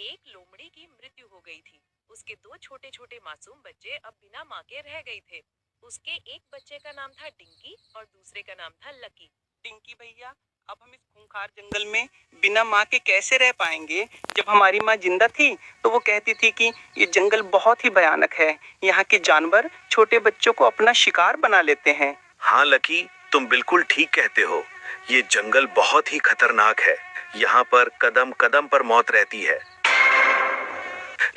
एक लोमड़ी की मृत्यु हो गई थी। उसके दो छोटे छोटे मासूम बच्चे अब बिना माँ के रह गए थे। उसके एक बच्चे का नाम था डिंकी और दूसरे का नाम था लकी। टिंकी भैया, अब हम इस खूंखार जंगल में बिना माँ के कैसे रह पाएंगे? जब हमारी माँ जिंदा थी तो वो कहती थी कि ये जंगल बहुत ही भयानक है, यहाँ के जानवर छोटे बच्चों को अपना शिकार बना लेते हैं। हाँ लकी, तुम बिल्कुल ठीक कहते हो। ये जंगल बहुत ही खतरनाक है। यहाँ पर कदम कदम पर मौत रहती है।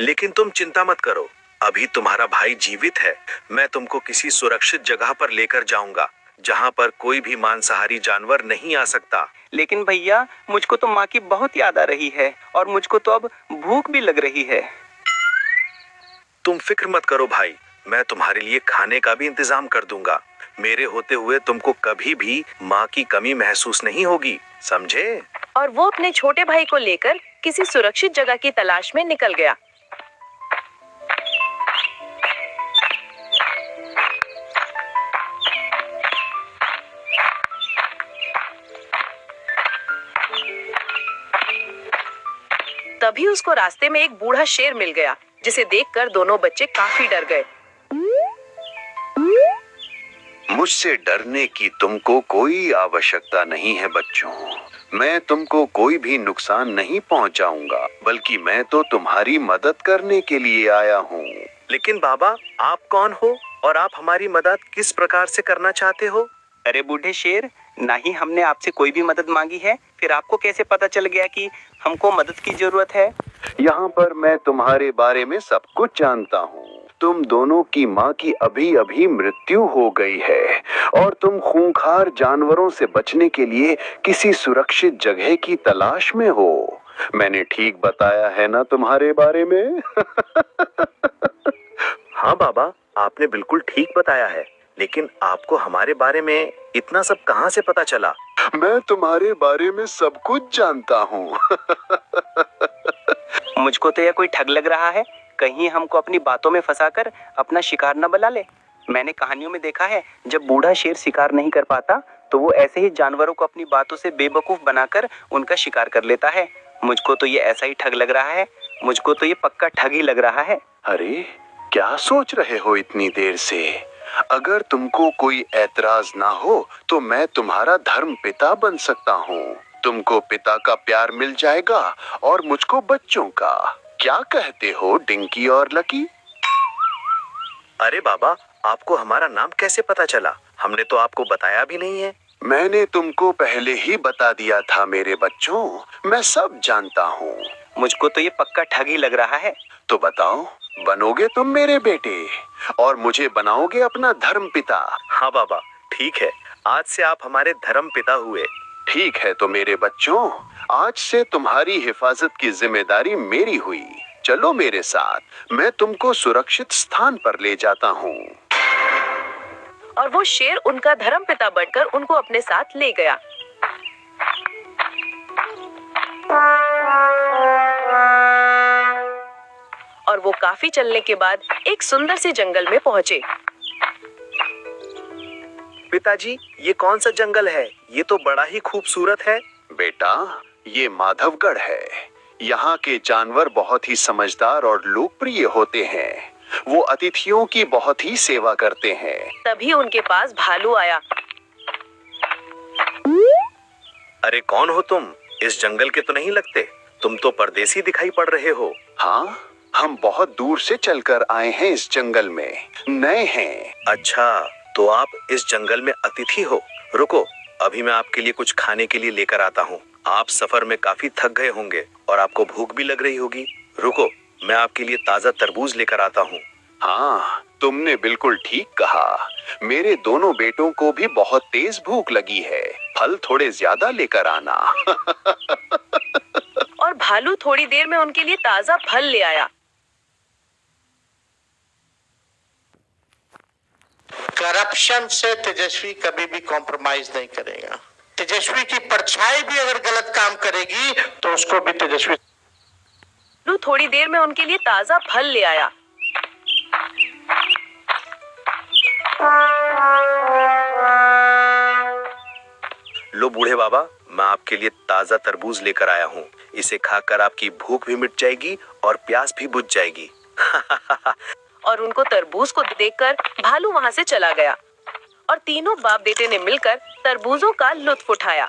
लेकिन तुम चिंता मत करो, अभी तुम्हारा भाई जीवित है। मैं तुमको किसी सुरक्षित जगह पर लेकर जाऊंगा, जहाँ पर कोई भी मांसाहारी जानवर नहीं आ सकता। लेकिन भैया, मुझको तो माँ की बहुत याद आ रही है और मुझको तो अब भूख भी लग रही है। तुम फिक्र मत करो भाई, मैं तुम्हारे लिए खाने का भी इंतजाम कर दूंगा। मेरे होते हुए तुमको कभी भी माँ की कमी महसूस नहीं होगी, समझे? और वो अपने छोटे भाई को लेकर किसी सुरक्षित जगह की तलाश में निकल गया। तभी उसको रास्ते में एक बूढ़ा शेर मिल गया, जिसे देखकर दोनों बच्चे काफी डर गए। मुझसे डरने की तुमको कोई आवश्यकता नहीं है बच्चों। मैं तुमको कोई भी नुकसान नहीं पहुंचाऊंगा, बल्कि मैं तो तुम्हारी मदद करने के लिए आया हूँ। लेकिन बाबा, आप कौन हो और आप हमारी मदद किस प्रकार से करना चाहते हो? अरे बूढ़े शेर, ना ही हमने आपसे कोई भी मदद मांगी है, फिर आपको कैसे पता चल गया कि हमको मदद की जरूरत है? यहाँ पर मैं तुम्हारे बारे में सब कुछ जानता हूँ। तुम दोनों की माँ की अभी अभी मृत्यु हो गई है और तुम खूंखार जानवरों से बचने के लिए किसी सुरक्षित जगह की तलाश में हो। मैंने ठीक बताया है ना तुम्हारे बारे में? हाँ बाबा, आपने बिल्कुल ठीक बताया है, लेकिन आपको हमारे बारे में इतना सब कहाँ से पता चला? मैं तुम्हारे बारे में सब कुछ जानता हूँ। मुझको तो यह कोई ठग लग रहा है, कहीं हमको अपनी बातों में फंसाकर अपना शिकार न बना ले। मैंने कहानियों में देखा है, जब बूढ़ा शेर शिकार नहीं कर पाता तो वो ऐसे ही जानवरों को अपनी बातों से बेवकूफ बनाकर उनका शिकार कर लेता है। मुझको तो ये ऐसा ही ठग लग रहा है, मुझको तो ये पक्का ठग ही लग रहा है। अरे क्या सोच रहे हो इतनी देर से? अगर तुमको कोई ऐतराज ना हो तो मैं तुम्हारा धर्म पिता बन सकता हूँ। तुमको पिता का प्यार मिल जाएगा और मुझको बच्चों का। क्या कहते हो डिंकी और लकी? अरे बाबा, आपको हमारा नाम कैसे पता चला? हमने तो आपको बताया भी नहीं है। मैंने तुमको पहले ही बता दिया था मेरे बच्चों, मैं सब जानता हूँ। मुझको तो ये पक्का ठग ही लग रहा है। तो बताओ, बनोगे तुम मेरे बेटे और मुझे बनाओगे अपना धर्म पिता? हाँ बाबा, ठीक है, आज से आप हमारे धर्म पिता हुए। ठीक है तो मेरे बच्चों, आज से तुम्हारी हिफाजत की जिम्मेदारी मेरी हुई। चलो मेरे साथ, मैं तुमको सुरक्षित स्थान पर ले जाता हूँ। और वो शेर उनका धर्मपिता बनकर उनको अपने साथ ले गया। और वो काफी चलने के बाद एक सुंदर से जंगल में पहुंचे। पिताजी, ये कौन सा जंगल है? ये तो बड़ा ही खूबसूरत है। बेटा, ये माधवगढ़ है। यहाँ के जानवर बहुत ही समझदार और लोकप्रिय होते हैं। वो अतिथियों की बहुत ही सेवा करते हैं। तभी उनके पास भालू आया। अरे कौन हो तुम? इस जंगल के तो नहीं लगते, तुम तो परदेसी दिखाई पड़ रहे हो। हाँ, हम बहुत दूर से चलकर आए हैं इस जंगल में, नए हैं। अच्छा, तो आप इस जंगल में अतिथि हो। रुको, अभी मैं आपके लिए कुछ खाने के लिए लेकर आता हूँ। आप सफर में काफी थक गए होंगे और आपको भूख भी लग रही होगी। रुको, मैं आपके लिए ताजा तरबूज लेकर आता हूँ। हाँ, तुमने बिल्कुल ठीक कहा। मेरे दोनों बेटों को भी बहुत तेज भूख लगी है। फल थोड़े ज्यादा लेकर आना। और भालू थोड़ी देर में उनके लिए ताजा फल ले आया। करप्शन से तेजस्वी कभी भी कॉम्प्रोमाइज नहीं करेगा। तेजस्वी की परछाई भी अगर गलत काम करेगी तो उसको भी तेजस्वी। भालू थोड़ी देर में उनके लिए ताजा फल ले आया। लो बूढ़े बाबा, मैं आपके लिए ताजा तरबूज लेकर आया हूँ। इसे खाकर आपकी भूख भी मिट जाएगी और प्यास भी बुझ जाएगी। और उनको तरबूज को देखकर भालू वहां से चला गया और तीनों बाप बेटे ने मिलकर तरबूजों का लुत्फ उठाया।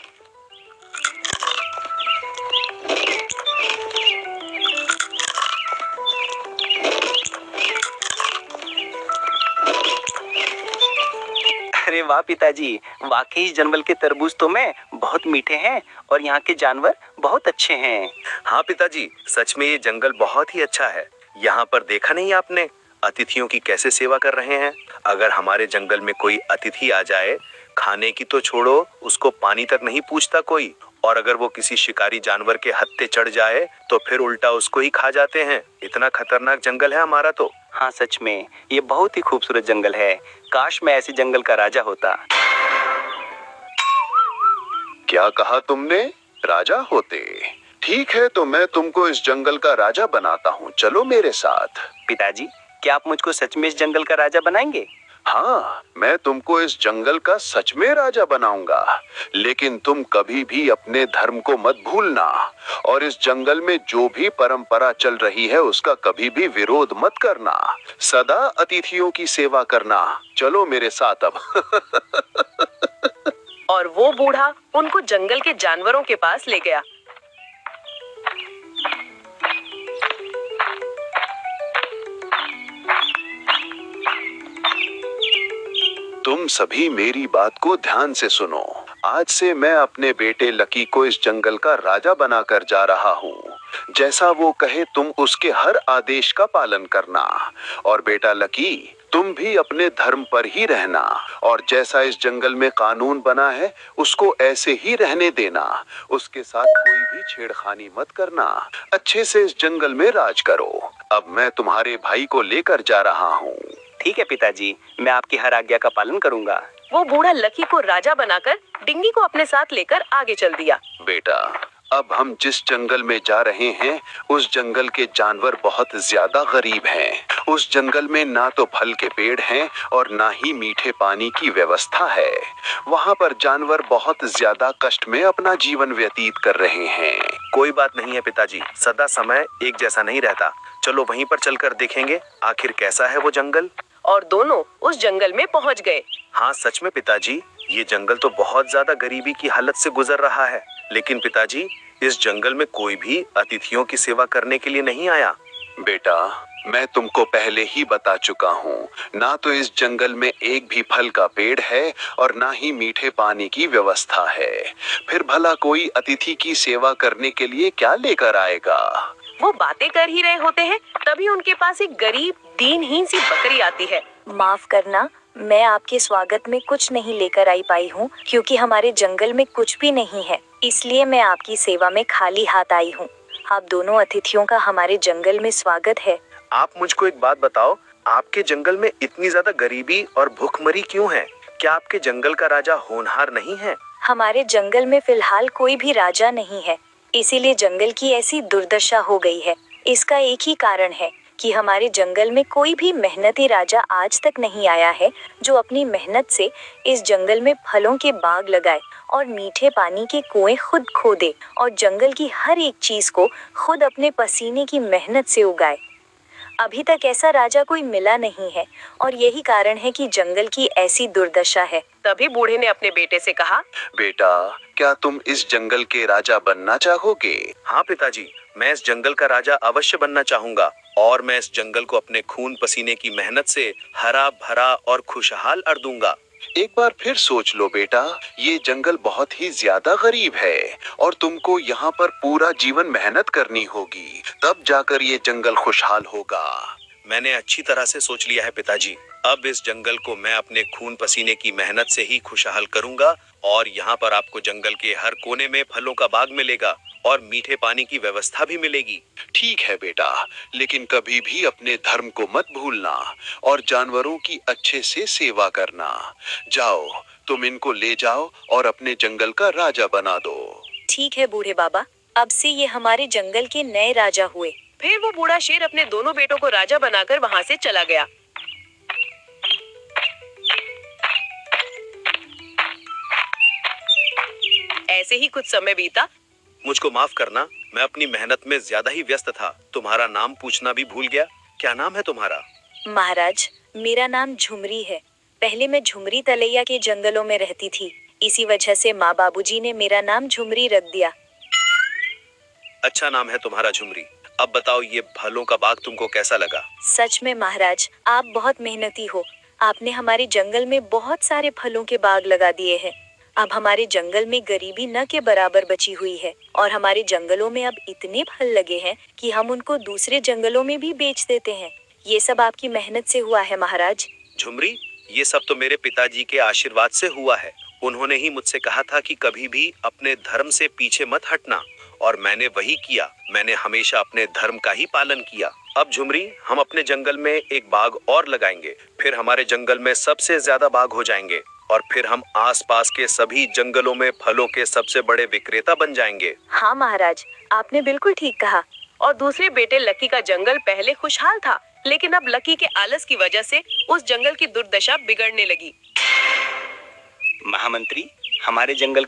अरे वाह पिताजी, वाकई इस जंगल के तरबूज तो में बहुत मीठे हैं और यहाँ के जानवर बहुत अच्छे हैं। हाँ पिताजी, सच में ये जंगल बहुत ही अच्छा है। यहाँ पर देखा नहीं आपने अतिथियों की कैसे सेवा कर रहे हैं। अगर हमारे जंगल में कोई अतिथि आ जाए, खाने की तो छोड़ो, उसको पानी तक नहीं पूछता कोई। और अगर वो किसी शिकारी जानवर के हत्थे चढ़ जाए तो फिर उल्टा उसको ही खा जाते हैं। इतना खतरनाक जंगल है हमारा तो। हाँ सच में ये बहुत ही खूबसूरत जंगल है। काश मैं ऐसे जंगल का राजा होता। क्या कहा तुमने? राजा होते? ठीक है, तो मैं तुमको इस जंगल का राजा बनाता हूँ, चलो मेरे साथ। पिताजी, क्या आप मुझको सच में इस जंगल का राजा बनाएंगे? हाँ, मैं तुमको इस जंगल का सच में राजा बनाऊंगा, लेकिन तुम कभी भी अपने धर्म को मत भूलना और इस जंगल में जो भी परंपरा चल रही है उसका कभी भी विरोध मत करना। सदा अतिथियों की सेवा करना। चलो मेरे साथ अब। और वो बूढ़ा उनको जंगल के जानवरों के पास ले गया। तुम सभी मेरी बात को ध्यान से सुनो। आज से मैं अपने बेटे लकी को इस जंगल का राजा बनाकर जा रहा हूँ। जैसा वो कहे तुम उसके हर आदेश का पालन करना। और बेटा लकी, तुम भी अपने धर्म पर ही रहना और जैसा इस जंगल में कानून बना है उसको ऐसे ही रहने देना। उसके साथ कोई भी छेड़खानी मत करना। अच्छे से इस जंगल में राज करो। अब मैं तुम्हारे भाई को लेकर जा रहा हूँ। ठीक है पिताजी, मैं आपकी हर आज्ञा का पालन करूंगा। वो बूढ़ा लकी को राजा बनाकर डिंगी को अपने साथ लेकर आगे चल दिया। बेटा, अब हम जिस जंगल में जा रहे हैं उस जंगल के जानवर बहुत ज्यादा गरीब हैं। उस जंगल में ना तो फल के पेड़ हैं और ना ही मीठे पानी की व्यवस्था है। वहाँ पर जानवर बहुत ज्यादा कष्ट में अपना जीवन व्यतीत कर रहे हैं। कोई बात नहीं है पिताजी, सदा समय एक जैसा नहीं रहता। चलो वहीं पर चलकर देखेंगे आखिर कैसा है वो जंगल। और दोनों उस जंगल में पहुंच गए। हाँ सच में पिताजी, ये जंगल तो बहुत ज्यादा गरीबी की हालत से गुजर रहा है। लेकिन पिताजी, इस जंगल में कोई भी अतिथियों की सेवा करने के लिए नहीं आया। बेटा, मैं तुमको पहले ही बता चुका हूँ, ना तो इस जंगल में एक भी फल का पेड़ है और ना ही मीठे पानी की व्यवस्था है। फिर भला कोई अतिथि की सेवा करने के लिए क्या लेकर आएगा? वो बातें कर ही रहे होते हैं, तभी उनके पास एक गरीब दीनहीन सी बकरी आती है। माफ करना, मैं आपके स्वागत में कुछ नहीं लेकर आई पाई हूँ क्योंकि हमारे जंगल में कुछ भी नहीं है, इसलिए मैं आपकी सेवा में खाली हाथ आई हूँ। आप दोनों अतिथियों का हमारे जंगल में स्वागत है। आप मुझको एक बात बताओ, आपके जंगल में इतनी ज्यादा गरीबी और भूखमरी क्यों है? क्या आपके जंगल का राजा होनहार नहीं है? हमारे जंगल में फिलहाल कोई भी राजा नहीं है, इसीलिए जंगल की ऐसी दुर्दशा हो गई है। इसका एक ही कारण है कि हमारे जंगल में कोई भी मेहनती राजा आज तक नहीं आया है जो अपनी मेहनत से इस जंगल में फलों के बाग लगाए और मीठे पानी के कुएं खुद खोदे और जंगल की हर एक चीज को खुद अपने पसीने की मेहनत से उगाए। अभी तक ऐसा राजा कोई मिला नहीं है और यही कारण है कि जंगल की ऐसी दुर्दशा है। तभी बूढ़े ने अपने बेटे से कहा, बेटा, क्या तुम इस जंगल के राजा बनना चाहोगे? हाँ पिताजी, मैं इस जंगल का राजा अवश्य बनना चाहूंगा और मैं इस जंगल को अपने खून पसीने की मेहनत से हरा भरा और खुशहाल कर दूंगा। एक बार फिर सोच लो बेटा, ये जंगल बहुत ही ज्यादा गरीब है और तुमको यहाँ पर पूरा जीवन मेहनत करनी होगी, तब जाकर ये जंगल खुशहाल होगा। मैंने अच्छी तरह से सोच लिया है पिताजी। अब इस जंगल को मैं अपने खून पसीने की मेहनत से ही खुशहाल करूंगा और यहाँ पर आपको जंगल के हर कोने में फलों का बाग मिलेगा और मीठे पानी की व्यवस्था भी मिलेगी। ठीक है बेटा, लेकिन कभी भी अपने धर्म को मत भूलना और जानवरों की अच्छे से सेवा करना। जाओ, तुम इनको ले जाओ और अपने जंगल का राजा बना दो। ठीक है बूढ़े बाबा, अब से ये हमारे जंगल के नए राजा हुए। फिर वो बूढ़ा शेर अपने दोनों बेटों को राजा बनाकर वहां से चला गया। ऐसे ही कुछ समय बीता। मुझको माफ करना, मैं अपनी मेहनत में ज्यादा ही व्यस्त था, तुम्हारा नाम पूछना भी भूल गया। क्या नाम है तुम्हारा? महाराज, मेरा नाम झुमरी है। पहले मैं झुमरी तलैया के जंगलों में रहती थी। इसी वजह से माँ बाबूजी ने मेरा नाम झुमरी रख दिया। अच्छा नाम है तुम्हारा झुमरी। अब बताओ, ये फलों का बाग तुमको कैसा लगा? सच में महाराज, आप बहुत मेहनती हो। आपने हमारे जंगल में बहुत सारे फलों के बाग लगा दिए हैं। अब हमारे जंगल में गरीबी न के बराबर बची हुई है और हमारे जंगलों में अब इतने फल लगे हैं कि हम उनको दूसरे जंगलों में भी बेच देते हैं। ये सब आपकी मेहनत से हुआ है महाराज। झुमरी, ये सब तो मेरे पिताजी के आशीर्वाद से हुआ है। उन्होंने ही मुझसे कहा था कि कभी भी अपने धर्म से पीछे मत हटना, और मैंने वही किया। मैंने हमेशा अपने धर्म का ही पालन किया। अब झुमरी, हम अपने जंगल में एक बाग और लगाएंगे, फिर हमारे जंगल में सबसे ज्यादा बाग हो जाएंगे और फिर हम आसपास के सभी जंगलों में फलों के सबसे बड़े विक्रेता बन जाएंगे। हाँ महाराज, आपने बिल्कुल ठीक कहा। और दूसरे बेटे लकी का जंगल पहले खुशहाल था, लेकिन अब लकी के आलस की वजह से उस जंगल की दुर्दशा बिगड़ने लगी। महामंत्री, हमारे जंगल